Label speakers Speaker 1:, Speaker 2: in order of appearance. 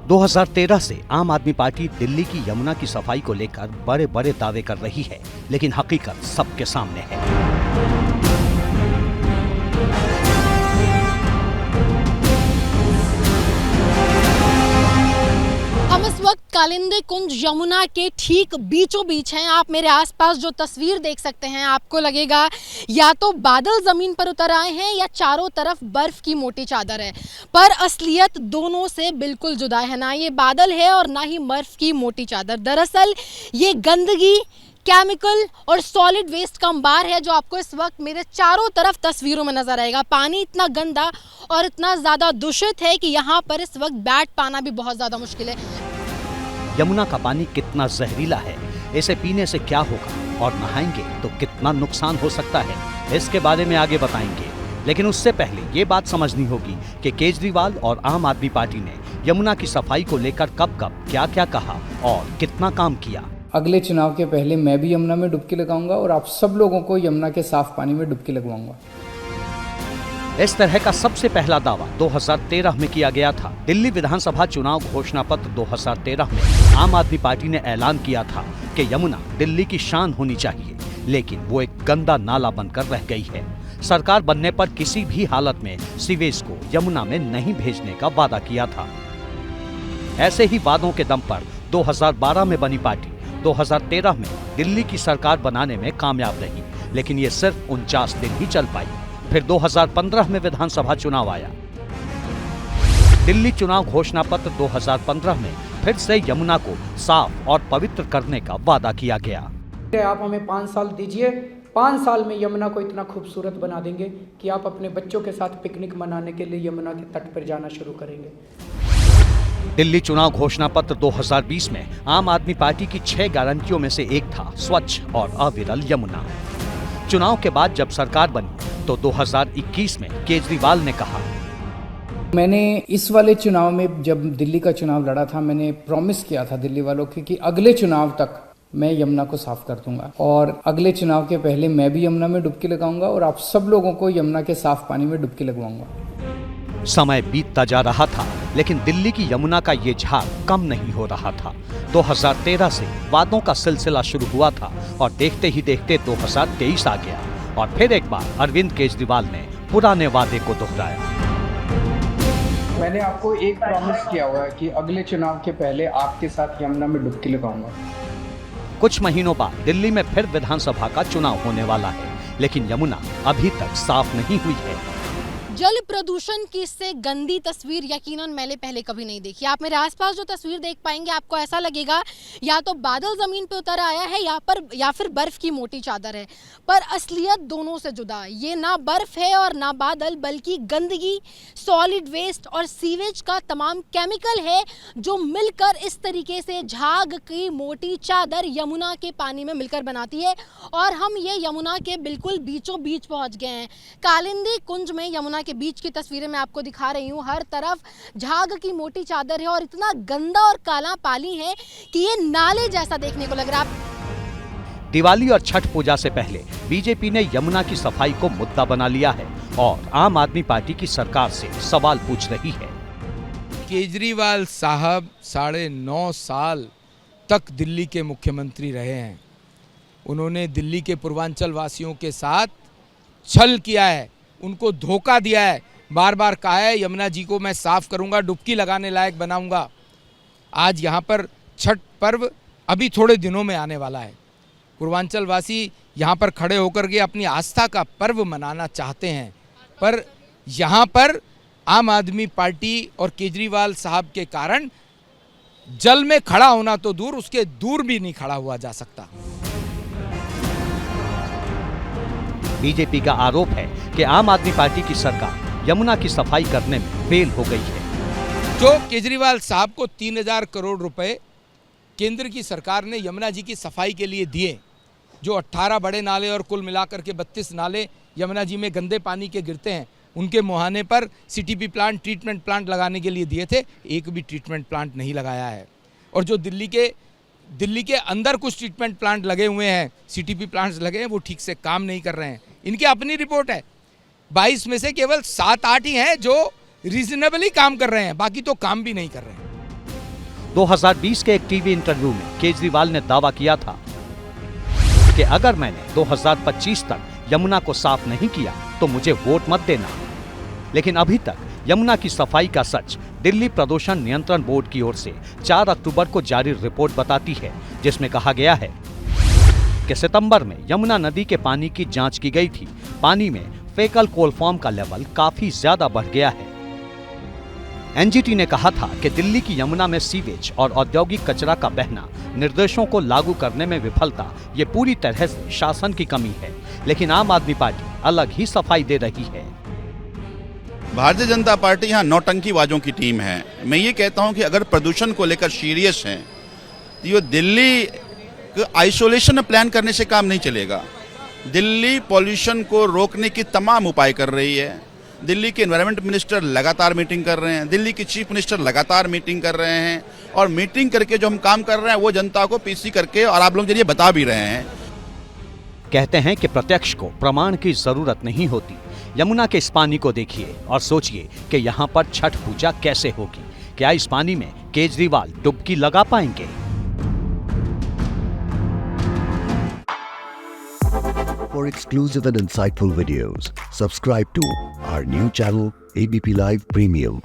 Speaker 1: 2013 से आम आदमी पार्टी दिल्ली की यमुना की सफाई को लेकर बड़े बड़े दावे कर रही है, लेकिन हकीकत सबके सामने है।
Speaker 2: हम इस वक्त कालिंदी कुंज यमुना के ठीक बीचों बीच हैं। आप मेरे आसपास जो तस्वीर देख सकते हैं, आपको लगेगा या तो बादल जमीन पर उतर आए हैं या चारों तरफ बर्फ की मोटी चादर है, पर असलियत दोनों से बिल्कुल जुदा है। ना ये बादल है और ना ही बर्फ की मोटी चादर। दरअसल ये गंदगी, केमिकल और सॉलिड वेस्ट का अंबार है जो आपको इस वक्त मेरे चारों तरफ तस्वीरों में नजर आएगा। पानी इतना गंदा और इतना ज़्यादा दूषित है कि यहाँ पर इस वक्त बैठ पाना भी बहुत ज़्यादा मुश्किल है।
Speaker 1: यमुना का पानी कितना जहरीला है, इसे पीने से क्या होगा और नहाएंगे तो कितना नुकसान हो सकता है, इसके बारे में आगे बताएंगे। लेकिन उससे पहले ये बात समझनी होगी कि केजरीवाल और आम आदमी पार्टी ने यमुना की सफाई को लेकर कब कब क्या क्या कहा और कितना काम किया।
Speaker 3: अगले चुनाव के पहले मैं भी यमुना में डुबकी लगाऊंगा और आप सब लोगों को यमुना के साफ पानी में डुबकी लगवाऊंगा।
Speaker 1: इस तरह का सबसे पहला दावा 2013 में किया गया था। दिल्ली विधानसभा चुनाव घोषणा पत्र 2013 में आम आदमी पार्टी ने ऐलान किया था कि यमुना दिल्ली की शान होनी चाहिए, लेकिन वो एक गंदा नाला बनकर रह गई है। सरकार बनने पर किसी भी हालत में सीवेज को यमुना में नहीं भेजने का वादा किया था। ऐसे ही वादों के दम पर 2012 में बनी पार्टी 2013 में दिल्ली की सरकार बनाने में कामयाब रही, लेकिन ये सिर्फ 49 दिन ही चल पाई। फिर 2015 में विधानसभा चुनाव आया। दिल्ली चुनाव घोषणा पत्र 2015 में फिर से यमुना को साफ और पवित्र करने का वादा किया गया।
Speaker 3: आप हमें 5 साल दीजिए, 5 साल में यमुना को इतना खूबसूरत बना देंगे कि आप अपने बच्चों के साथ पिकनिक मनाने के लिए यमुना के तट पर जाना शुरू करेंगे।
Speaker 1: दिल्ली चुनाव घोषणा पत्र 2020 में आम आदमी पार्टी की 6 गारंटियों में से एक था स्वच्छ और अविरल यमुना। चुनाव के बाद जब सरकार बनी तो 2021 में केजरीवाल ने कहा,
Speaker 3: मैंने इस वाले चुनाव में जब दिल्ली का चुनाव लड़ा था, मैंने प्रॉमिस किया था दिल्ली वालों को कि अगले चुनाव तक मैं यमुना को साफ कर दूंगा और अगले चुनाव के पहले मैं भी यमुना में डुबकी लगाऊंगा और आप सब लोगों को यमुना के साफ पानी में डुबकी लगवाऊंगा।
Speaker 1: समय बीतता जा रहा था, लेकिन दिल्ली की यमुना का ये झाग कम नहीं हो रहा था। 2013 से वादों का सिलसिला शुरू हुआ था और देखते ही देखते 2023 आ गया और फिर एक बार अरविंद केजरीवाल ने पुराने वादे को दोहराया।
Speaker 3: मैंने आपको एक प्रॉमिस किया हुआ है कि अगले चुनाव के पहले आपके साथ यमुना में डुबकी लगाऊंगा।
Speaker 1: कुछ महीनों बाद दिल्ली में फिर विधानसभा का चुनाव होने वाला है, लेकिन यमुना अभी तक साफ नहीं हुई है।
Speaker 2: जल प्रदूषण की इससे गंदी तस्वीर यकीनन मैंने पहले कभी नहीं देखी। आप मेरे आसपास जो तस्वीर देख पाएंगे, आपको ऐसा लगेगा या तो बादल जमीन पे उतर आया है या फिर बर्फ की मोटी चादर है, पर असलियत दोनों से जुदा। ये ना बर्फ है और ना बादल, बल्कि गंदगी, सॉलिड वेस्ट और सीवेज का तमाम केमिकल है जो मिलकर इस तरीके से झाग की मोटी चादर यमुना के पानी में मिलकर बनाती है। और हम ये यमुना के बिल्कुल बीचों बीच पहुंच गए हैं। कालिंदी कुंज में यमुना के बीच की तस्वीरें मैं आपको दिखा रही हूँ। हर तरफ झाग की मोटी चादर है और इतना गंदा और काला पानी है कि ये नाले जैसा देखने को लग रहा है।
Speaker 1: दिवाली और छठ पूजा से पहले बीजेपी ने यमुना की सफाई को मुद्दा बना लिया है और आम आदमी पार्टी की सरकार से सवाल पूछ रही है।
Speaker 4: केजरीवाल साहब 9.5 साल तक दिल्ली के मुख्यमंत्री रहे हैं। उन्होंने दिल्ली के पूर्वांचल वासियों के साथ छल किया है, उनको धोखा दिया है। बार बार कहा है यमुना जी को मैं साफ करूंगा, डुबकी लगाने लायक बनाऊंगा। आज यहाँ पर छठ पर्व अभी थोड़े दिनों में आने वाला है। पूर्वांचल वासी यहाँ पर खड़े होकर के अपनी आस्था का पर्व मनाना चाहते हैं, पर यहाँ पर आम आदमी पार्टी और केजरीवाल साहब के कारण जल में खड़ा होना तो दूर, उसके दूर भी नहीं खड़ा हुआ जा सकता।
Speaker 1: बीजेपी का आरोप है कि आम आदमी पार्टी की सरकार यमुना की सफाई करने में फेल हो गई है।
Speaker 4: जो केजरीवाल साहब को 3000 करोड़ रुपए केंद्र की सरकार ने यमुना जी की सफाई के लिए दिए, जो 18 बड़े नाले और कुल मिलाकर के 32 नाले यमुना जी में गंदे पानी के गिरते हैं, उनके मुहाने पर सीटीपी प्लांट, ट्रीटमेंट प्लांट लगाने के लिए दिए थे, एक भी ट्रीटमेंट प्लांट नहीं लगाया है। और जो दिल्ली के अंदर कुछ ट्रीटमेंट प्लांट लगे हुए हैं, सीटीपी प्लांट्स लगे हैं, वो ठीक से काम नहीं कर रहे हैं। इनकी अपनी रिपोर्ट है, 22 में से केवल 7-8 ही हैं जो रीजनेबली काम कर रहे हैं, बाकी तो काम भी नहीं कर रहे हैं।
Speaker 1: 2020 के एक टीवी इंटरव्यू में केजरीवाल ने दावा किया था कि अगर मैंने 2025 तक यमुना को साफ नहीं किया तो मुझे वोट मत देना। लेकिन अभी तक यमुना की सफाई का सच दिल्ली प्रदूषण नियंत्रण बोर्ड की ओर से 4 अक्टूबर को जारी रिपोर्ट बताती है, जिसमें कहा गया है कि सितंबर में यमुना नदी के पानी की जांच की गई थी। पानी में फेकल कोलफॉर्म का लेवल काफी ज्यादा बढ़ गया है। एनजीटी ने कहा था कि दिल्ली की यमुना में सीवेज और औद्योगिक कचरा का बहना, निर्देशों को लागू करने में विफलता, ये पूरी तरह से शासन की कमी है। लेकिन आम आदमी पार्टी अलग ही सफाई दे रही है।
Speaker 5: भारतीय जनता पार्टी यहाँ नौटंकीबाजों की टीम है। मैं ये कहता हूँ कि अगर प्रदूषण को लेकर सीरियस हैं तो ये दिल्ली आइसोलेशन में प्लान करने से काम नहीं चलेगा। दिल्ली पॉल्यूशन को रोकने की तमाम उपाय कर रही है। दिल्ली के एनवायरनमेंट मिनिस्टर लगातार मीटिंग कर रहे हैं, दिल्ली के चीफ मिनिस्टर लगातार मीटिंग कर रहे हैं, और मीटिंग करके जो हम काम कर रहे हैं वो जनता को पीसी करके और आप लोग जरिए बता भी रहे हैं।
Speaker 1: कहते हैं कि प्रत्यक्ष को प्रमाण की जरूरत नहीं होती। यमुना के इस पानी को देखिए और सोचिए कि यहाँ पर छठ पूजा कैसे होगी। क्या इस पानी में केजरीवाल डुबकी लगा पाएंगे?
Speaker 6: For exclusive and insightful videos, subscribe to our new channel ABP Live Premium.